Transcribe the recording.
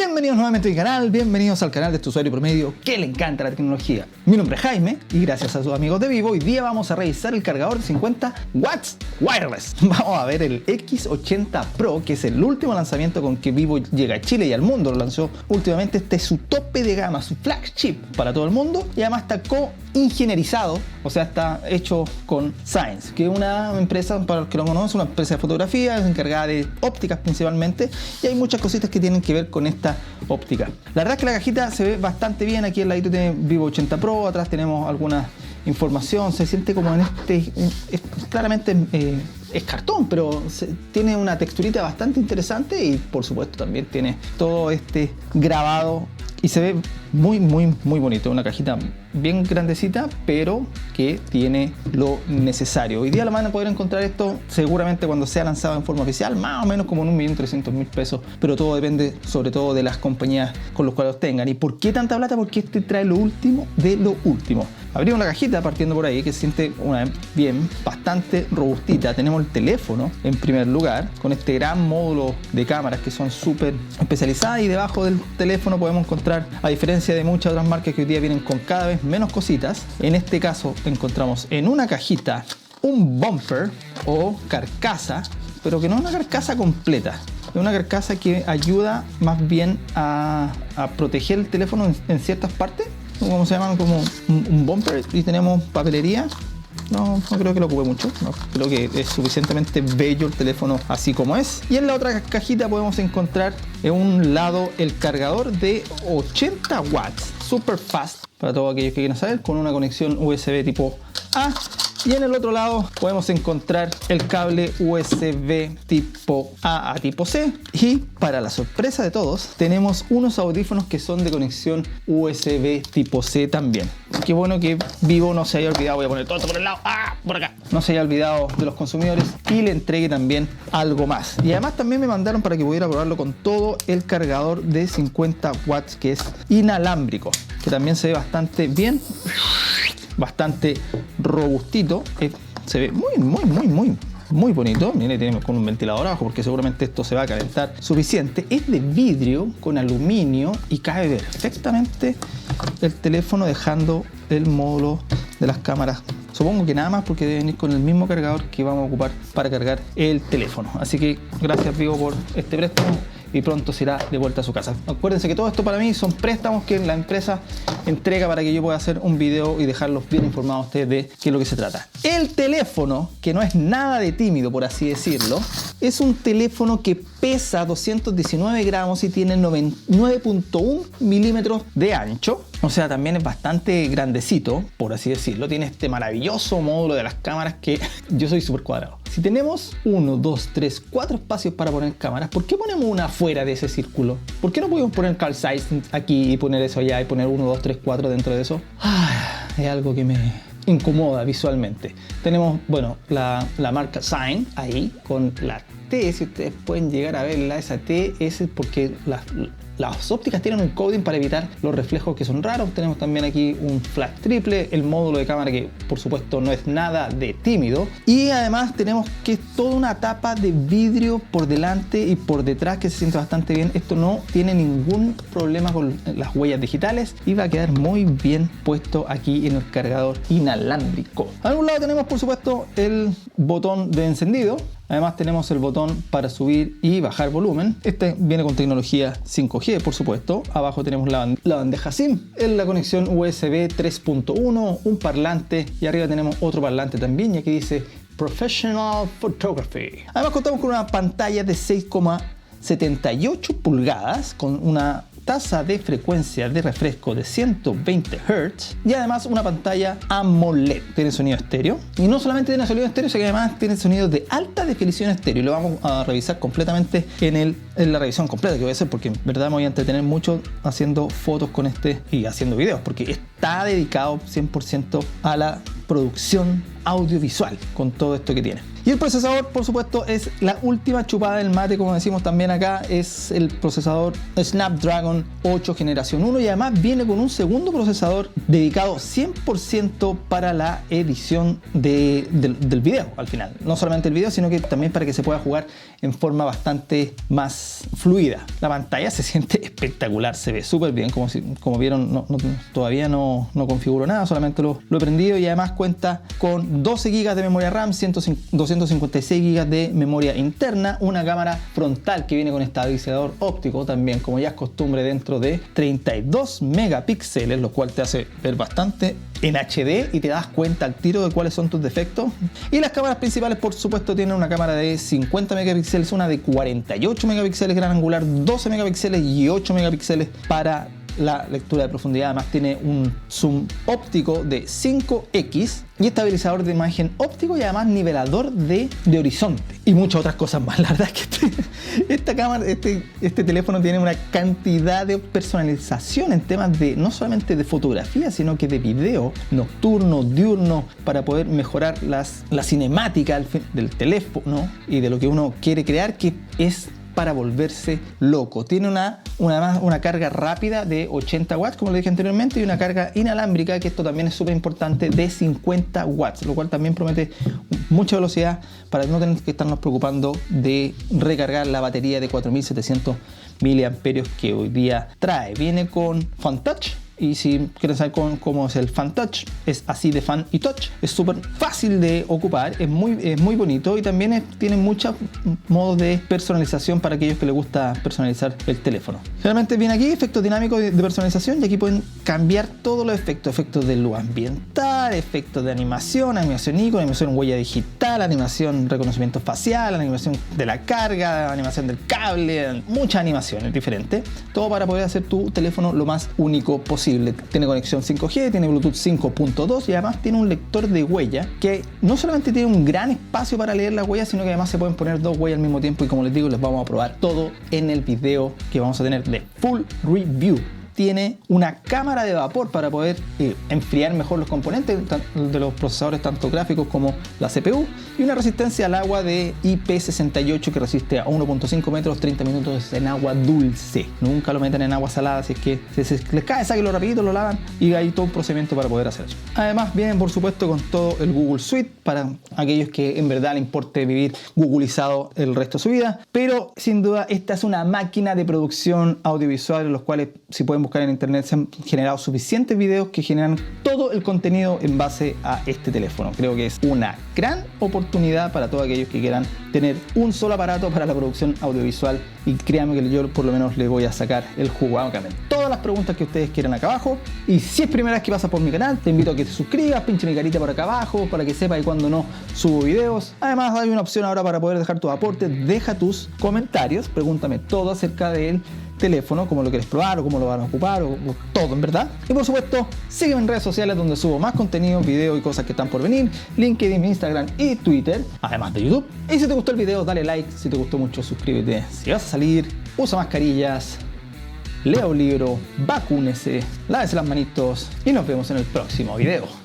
Bienvenidos nuevamente a mi canal, bienvenidos al canal de este usuario promedio que le encanta la tecnología. Mi nombre es Jaime y gracias a sus amigos de Vivo, hoy día vamos a revisar el cargador de 50 watts wireless. Vamos a ver el X80 Pro, que es el último lanzamiento con que Vivo llega a Chile y al mundo. Lo lanzó últimamente, este es su tope de gama, su flagship para todo el mundo, y además está co-ingenierizado, o sea, está hecho con Science, que es una empresa, para los que lo conocen, una empresa de fotografía, es encargada de ópticas principalmente, y hay muchas cositas que tienen que ver con esta óptica. La verdad es que la cajita se ve bastante bien. Aquí al ladito tiene Vivo 80 Pro, atrás tenemos alguna información, se siente como en claramente es cartón, pero tiene una texturita bastante interesante y por supuesto también tiene todo este grabado y se ve muy bonito. Una cajita bien grandecita, pero que tiene lo necesario. Hoy día la van a poder encontrar esto seguramente cuando sea lanzado en forma oficial, más o menos como en 1.300.000 pesos, pero todo depende sobre todo de las compañías con las cuales los tengan. ¿Y por qué tanta plata? Porque este trae lo último de lo último. Abrimos la cajita partiendo por ahí, que se siente bastante robustita. Tenemos el teléfono en primer lugar, con este gran módulo de cámaras que son súper especializadas, y debajo del teléfono podemos encontrar, a diferencia de muchas otras marcas que hoy día vienen con cada vez menos cositas, en este caso encontramos en una cajita un bumper o carcasa, pero que no es una carcasa completa. Es una carcasa que ayuda más bien a proteger el teléfono en ciertas partes, como se llaman, como un bumper, y tenemos papelería. No creo que lo ocupe mucho, no, creo que es suficientemente bello el teléfono así como es. Y en la otra cajita podemos encontrar en un lado el cargador de 80 watts, super fast, para todos aquellos que quieran saber, con una conexión USB tipo A. Y en el otro lado podemos encontrar el cable USB tipo A a tipo C. Y para la sorpresa de todos, tenemos unos audífonos que son de conexión USB tipo C también. Qué bueno que Vivo no se haya olvidado, voy a poner todo esto por el lado, por acá, no se haya olvidado de los consumidores y le entregue también algo más. Y además también me mandaron para que pudiera probarlo con todo el cargador de 50 watts que es inalámbrico, que también se ve bastante bien, bastante robustito. Se ve muy bonito. Mire, tenemos con un ventilador abajo porque seguramente esto se va a calentar suficiente. Es de vidrio con aluminio y cabe perfectamente el teléfono, dejando el módulo de las cámaras. Supongo que nada más, porque debe venir con el mismo cargador que vamos a ocupar para cargar el teléfono. Así que gracias Vivo por este préstamo y pronto se irá de vuelta a su casa. Acuérdense que todo esto para mí son préstamos que la empresa entrega para que yo pueda hacer un video y dejarlos bien informados a ustedes de qué es lo que se trata. El teléfono, que no es nada de tímido por así decirlo, es un teléfono que pesa 219 gramos y tiene 9.1 milímetros de ancho. O sea, también es bastante grandecito, por así decirlo. Tiene este maravilloso módulo de las cámaras que yo soy súper cuadrado. Si tenemos 1, 2, 3, 4 espacios para poner cámaras, ¿por qué ponemos una fuera de ese círculo? ¿Por qué no podemos poner Carl Zeiss aquí y poner eso allá y poner 1, 2, 3, 4 dentro de eso? Es algo que me incomoda visualmente. Tenemos, bueno, la marca Sign ahí con la T, si ustedes pueden llegar a verla, esa T es porque las ópticas tienen un coding para evitar los reflejos que son raros. Tenemos también aquí un flash triple, el módulo de cámara que por supuesto no es nada de tímido, y además tenemos que es toda una tapa de vidrio por delante y por detrás que se siente bastante bien. Esto no tiene ningún problema con las huellas digitales y va a quedar muy bien puesto aquí en el cargador inalámbrico. A un lado tenemos por supuesto el botón de encendido. Además tenemos el botón para subir y bajar volumen. Este viene con tecnología 5G, por supuesto. Abajo tenemos la bandeja SIM, en la conexión USB 3.1, un parlante, y arriba tenemos otro parlante también, y aquí dice Professional Photography. Además contamos con una pantalla de 6,78 pulgadas con una tasa de frecuencia de refresco de 120 Hz y además una pantalla AMOLED. Tiene sonido estéreo, y no solamente tiene sonido estéreo, sino que además tiene sonido de alta definición estéreo, y lo vamos a revisar completamente en la revisión completa que voy a hacer, porque en verdad me voy a entretener mucho haciendo fotos con este y haciendo videos, porque está dedicado 100% a la producción audiovisual con todo esto que tiene. Y el procesador, por supuesto, es la última chupada del mate, como decimos también acá, es el procesador Snapdragon 8 generación 1 y además viene con un segundo procesador dedicado 100% para la edición del video al final. No solamente el video, sino que también para que se pueda jugar en forma bastante más fluida. La pantalla se siente espectacular, se ve súper bien, como vieron todavía no configuro nada, solamente lo he prendido y además cuenta con 12 GB de memoria RAM, 256 GB de memoria interna, una cámara frontal que viene con estabilizador óptico también, como ya es costumbre, dentro de 32 megapíxeles, lo cual te hace ver bastante en HD y te das cuenta al tiro de cuáles son tus defectos. Y las cámaras principales, por supuesto, tienen una cámara de 50 megapíxeles, una de 48 megapíxeles gran angular, 12 megapíxeles y 8 megapíxeles para la lectura de profundidad. Además tiene un zoom óptico de 5x y estabilizador de imagen óptico y además nivelador de horizonte y muchas otras cosas más. La verdad es que esta cámara, este teléfono tiene una cantidad de personalización en temas de no solamente de fotografía, sino que de video nocturno, diurno, para poder mejorar la cinemática del teléfono y de lo que uno quiere crear, que es para volverse loco. Tiene una carga rápida de 80 watts, como lo dije anteriormente, y una carga inalámbrica, que esto también es súper importante, de 50 watts, lo cual también promete mucha velocidad para no tener que estarnos preocupando de recargar la batería de 4700 miliamperios que hoy día trae. Viene con Fan Touch. Y si quieren saber cómo es el Fan Touch, es así de Fan y Touch. Es súper fácil de ocupar, es muy bonito y también tiene muchos modos de personalización para aquellos que les gusta personalizar el teléfono. Realmente viene aquí efectos dinámicos de personalización y aquí pueden cambiar todos los efectos de luz ambiental, efectos de animación icono, animación huella digital, animación reconocimiento facial, animación de la carga, animación del cable, muchas animaciones diferentes. Todo para poder hacer tu teléfono lo más único posible. Tiene conexión 5G, tiene Bluetooth 5.2 y además tiene un lector de huella que no solamente tiene un gran espacio para leer las huellas, sino que además se pueden poner dos huellas al mismo tiempo y, como les digo, les vamos a probar todo en el video que vamos a tener de full review. Tiene una cámara de vapor para poder enfriar mejor los componentes de los procesadores, tanto gráficos como la CPU, y una resistencia al agua de IP68 que resiste a 1.5 metros 30 minutos en agua dulce. Nunca lo meten en agua salada, si es que se les cae, sáquenlo rapidito, lo lavan y hay todo un procedimiento para poder hacer eso. Además vienen, por supuesto, con todo el Google Suite para aquellos que en verdad le importe vivir googleizado el resto de su vida, pero sin duda esta es una máquina de producción audiovisual en los cuales, si pueden buscar en internet, se han generado suficientes videos que generan todo el contenido en base a este teléfono. Creo que es una gran oportunidad para todos aquellos que quieran tener un solo aparato para la producción audiovisual, y créanme que yo por lo menos le voy a sacar el jugo a todas las preguntas que ustedes quieran acá abajo. Y si es primera vez que pasas por mi canal, te invito a que te suscribas, pinche mi carita por acá abajo para que sepas cuando no subo videos. Además hay una opción ahora para poder dejar tus aportes. Deja tus comentarios, pregúntame todo acerca del teléfono, cómo lo quieres probar o cómo lo van a ocupar o todo en verdad. Y por supuesto, sígueme en redes sociales donde subo más contenido, videos y cosas que están por venir: LinkedIn, Instagram y Twitter, además de YouTube. Y si te gustó el video, dale like. Si te gustó mucho, suscríbete. Si vas a salir, usa mascarillas, lea un libro, vacúnese, lávese las manitos y nos vemos en el próximo video.